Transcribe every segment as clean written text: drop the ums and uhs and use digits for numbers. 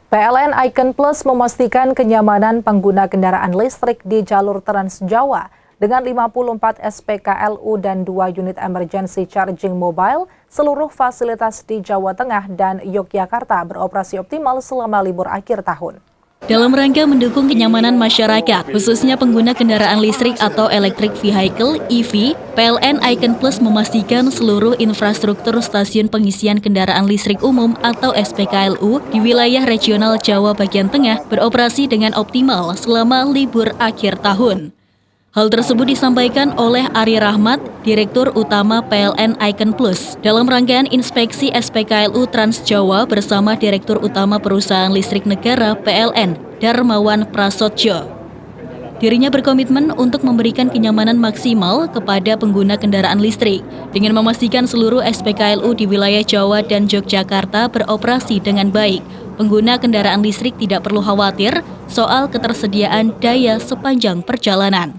PLN Icon Plus memastikan kenyamanan pengguna kendaraan listrik di jalur Trans Jawa dengan 54 SPKLU dan 2 unit emergency charging mobile. Seluruh fasilitas di Jawa Tengah dan Yogyakarta beroperasi optimal selama libur akhir tahun. Dalam rangka mendukung kenyamanan masyarakat, khususnya pengguna kendaraan listrik atau electric vehicle (EV), PLN Icon Plus memastikan seluruh infrastruktur stasiun pengisian kendaraan listrik umum atau SPKLU di wilayah regional Jawa bagian tengah beroperasi dengan optimal selama libur akhir tahun. Hal tersebut disampaikan oleh Ari Rahmat, Direktur Utama PLN Icon Plus, dalam rangkaian inspeksi SPKLU Trans Jawa bersama Direktur Utama Perusahaan Listrik Negara PLN, Darmawan Prasotjo. Dirinya berkomitmen untuk memberikan kenyamanan maksimal kepada pengguna kendaraan listrik dengan memastikan seluruh SPKLU di wilayah Jawa dan Yogyakarta beroperasi dengan baik. Pengguna kendaraan listrik tidak perlu khawatir soal ketersediaan daya sepanjang perjalanan.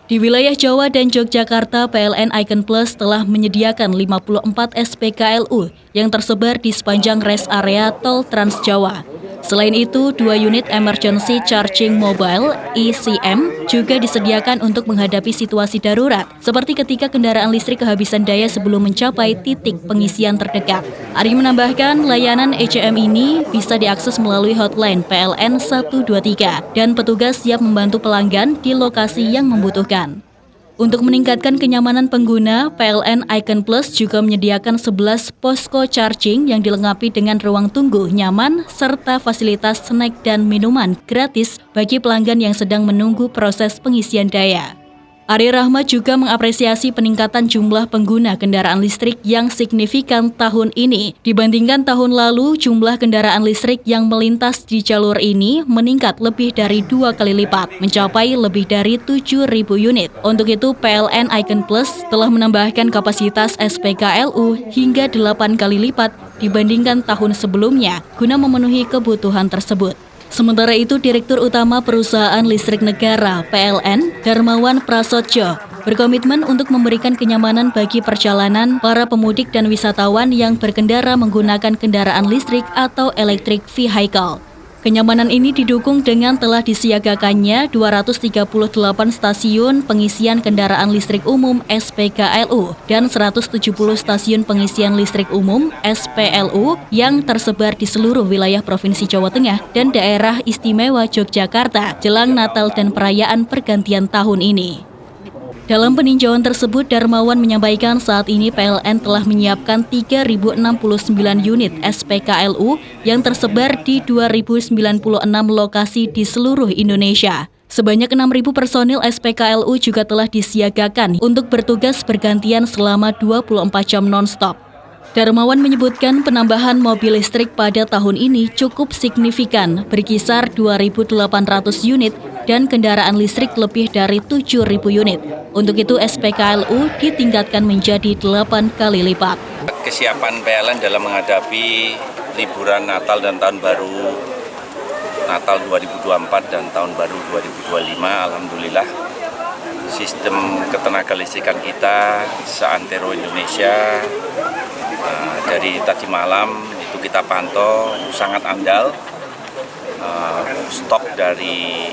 Di wilayah Jawa dan Yogyakarta, PLN Icon Plus telah menyediakan 54 SPKLU yang tersebar di sepanjang rest area tol Trans Jawa. Selain itu, 2 unit Emergency Charging Mobile (ECM) juga disediakan untuk menghadapi situasi darurat, seperti ketika kendaraan listrik kehabisan daya sebelum mencapai titik pengisian terdekat. Ari menambahkan, layanan ECM ini bisa diakses melalui hotline PLN 123 dan petugas siap membantu pelanggan di lokasi yang membutuhkan. Untuk meningkatkan kenyamanan pengguna, PLN Icon Plus juga menyediakan 11 posko charging yang dilengkapi dengan ruang tunggu nyaman serta fasilitas snack dan minuman gratis bagi pelanggan yang sedang menunggu proses pengisian daya. Ari Rahmat juga mengapresiasi peningkatan jumlah pengguna kendaraan listrik yang signifikan tahun ini. Dibandingkan tahun lalu, jumlah kendaraan listrik yang melintas di jalur ini meningkat lebih dari 2 kali lipat, mencapai lebih dari 7.000 unit. Untuk itu, PLN Icon Plus telah menambahkan kapasitas SPKLU hingga 8 kali lipat dibandingkan tahun sebelumnya guna memenuhi kebutuhan tersebut. Sementara itu, Direktur Utama Perusahaan Listrik Negara (PLN), Darmawan Prasotjo, berkomitmen untuk memberikan kenyamanan bagi perjalanan para pemudik dan wisatawan yang berkendara menggunakan kendaraan listrik atau electric vehicle. Kenyamanan ini didukung dengan telah disiagakannya 238 stasiun pengisian kendaraan listrik umum (SPKLU) dan 170 stasiun pengisian listrik umum (SPLU) yang tersebar di seluruh wilayah Provinsi Jawa Tengah dan Daerah Istimewa Yogyakarta jelang Natal dan perayaan pergantian tahun ini. Dalam peninjauan tersebut, Darmawan menyampaikan saat ini PLN telah menyiapkan 3.069 unit SPKLU yang tersebar di 2.096 lokasi di seluruh Indonesia. Sebanyak 6.000 personil SPKLU juga telah disiagakan untuk bertugas bergantian selama 24 jam non-stop. Darmawan menyebutkan penambahan mobil listrik pada tahun ini cukup signifikan, berkisar 2.800 unit dan kendaraan listrik lebih dari 7.000 unit. Untuk itu SPKLU ditingkatkan menjadi 8 kali lipat. Kesiapan PLN dalam menghadapi liburan Natal dan Tahun Baru Natal 2024 dan Tahun Baru 2025, alhamdulillah sistem ketenaga listrikan kita seantero Indonesia dari tadi malam itu kita pantau sangat andal. Stok dari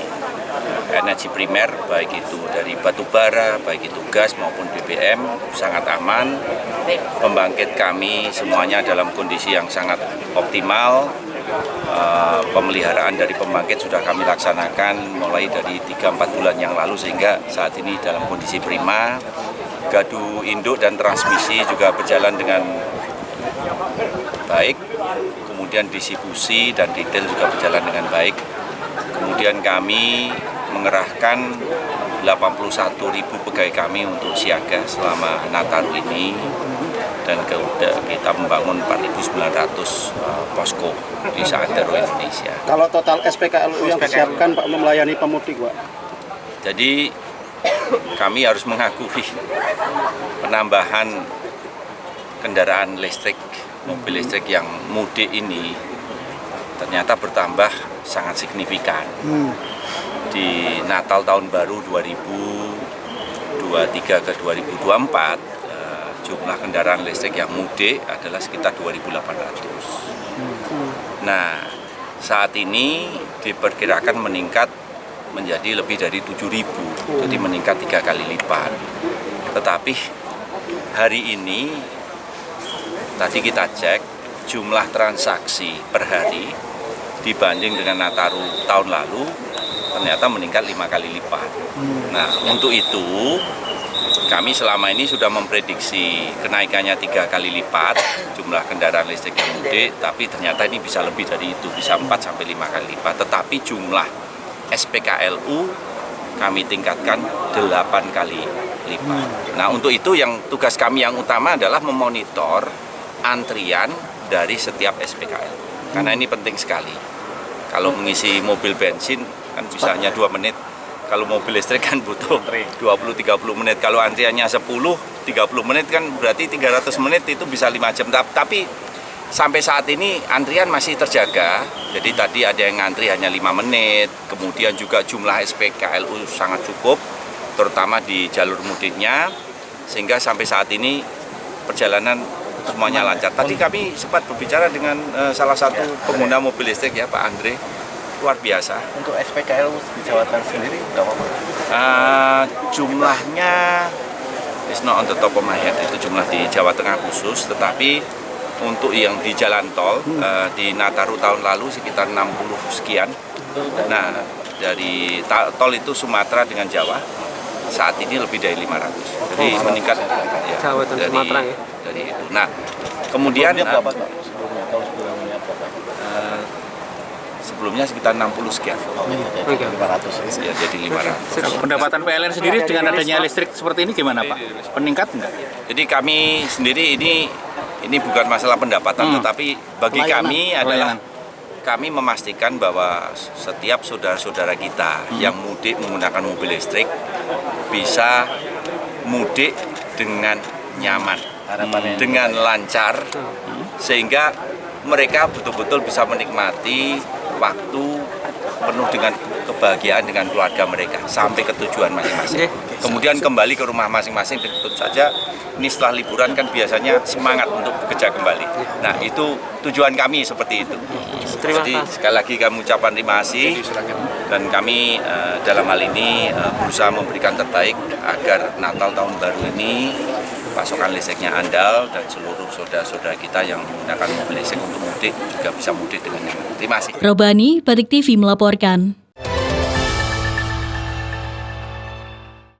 energi primer, baik itu dari batu bara, baik itu gas maupun BBM, sangat aman. Pembangkit kami semuanya dalam kondisi yang sangat optimal. Pemeliharaan dari pembangkit sudah kami laksanakan mulai dari 3-4 bulan yang lalu sehingga saat ini dalam kondisi prima. Gardu induk dan transmisi juga berjalan dengan baik. Kemudian distribusi dan retail juga berjalan dengan baik. Kemudian kami mengerahkan 81.000 pegawai kami untuk siaga selama Natal ini dan kita membangun 4.900 posko di seantero Indonesia. Kalau total SPKLU yang disiapkan Pak melayani pemudik, Pak? Jadi kami harus mengakui penambahan kendaraan listrik, mobil listrik yang mudik ini ternyata bertambah sangat signifikan. Di Natal Tahun Baru 2023 ke 2024, jumlah kendaraan listrik yang mudik adalah sekitar 2.800. Nah, saat ini diperkirakan meningkat menjadi lebih dari 7.000, jadi meningkat 3 kali lipat. Tetapi hari ini tadi kita cek jumlah transaksi per hari dibanding dengan Nataru tahun lalu ternyata meningkat 5 kali lipat. Nah, untuk itu kami selama ini sudah memprediksi kenaikannya 3 kali lipat jumlah kendaraan listrik yang mudik, tapi ternyata ini bisa lebih dari itu, bisa 4 sampai 5 kali lipat. Tetapi jumlah SPKLU kami tingkatkan 8 kali lipat. Nah, untuk itu yang tugas kami yang utama adalah memonitor antrian dari setiap SPKLU. Karena ini penting sekali. Kalau mengisi mobil bensin kan bisa hanya 2 menit. Kalau mobil listrik kan butuh 20-30 menit. Kalau antriannya 10-30 menit kan berarti 300 menit itu bisa 5 jam. Tapi sampai saat ini antrian masih terjaga. Jadi tadi ada yang ngantri hanya 5 menit. Kemudian juga jumlah SPKLU sangat cukup, terutama di jalur mudiknya. Sehingga sampai saat ini perjalanan semuanya lancar. Tadi kami sempat berbicara dengan salah satu pengguna mobil listrik ya, Pak Andre. Luar biasa. Untuk SPKLU di Jawa Tengah sendiri berapa Pak? Jumlahnya is not on the top of my head, itu jumlah di Jawa Tengah khusus, tetapi untuk yang di jalan tol di Nataru tahun lalu sekitar 60 sekian. Nah, dari tol itu Sumatera dengan Jawa saat ini lebih dari 500. Jadi meningkat ya, Jawa dan Sumatera ya. Dari itu. Nah, kemudian Berapa Pak? Sebelumnya berapa? sebelumnya sekitar 60 sekian. Jadi 500 Ya, jadi 500. Pendapatan PLN sendiri dengan adanya listrik seperti ini gimana Pak? Meningkat enggak? Jadi kami sendiri ini bukan masalah pendapatan, tetapi bagi kami adalah kami memastikan bahwa setiap saudara-saudara kita yang mudik menggunakan mobil listrik bisa mudik dengan nyaman, dengan lancar, sehingga mereka betul-betul bisa menikmati waktu penuh dengan kebahagiaan dengan keluarga mereka sampai ke tujuan masing-masing. Kemudian kembali ke rumah masing-masing, tentu saja ini setelah liburan kan biasanya semangat untuk bekerja kembali. Nah, itu tujuan kami seperti itu. Jadi sekali lagi kami ucapkan terima kasih, dan kami dalam hal ini berusaha memberikan terbaik agar Natal tahun baru ini pasokan listriknya andal dan seluruh saudara-saudara kita yang menggunakan mobil listrik untuk mudik juga bisa mudik dengan nyaman. Terima kasih. Robani, Batik TV melaporkan.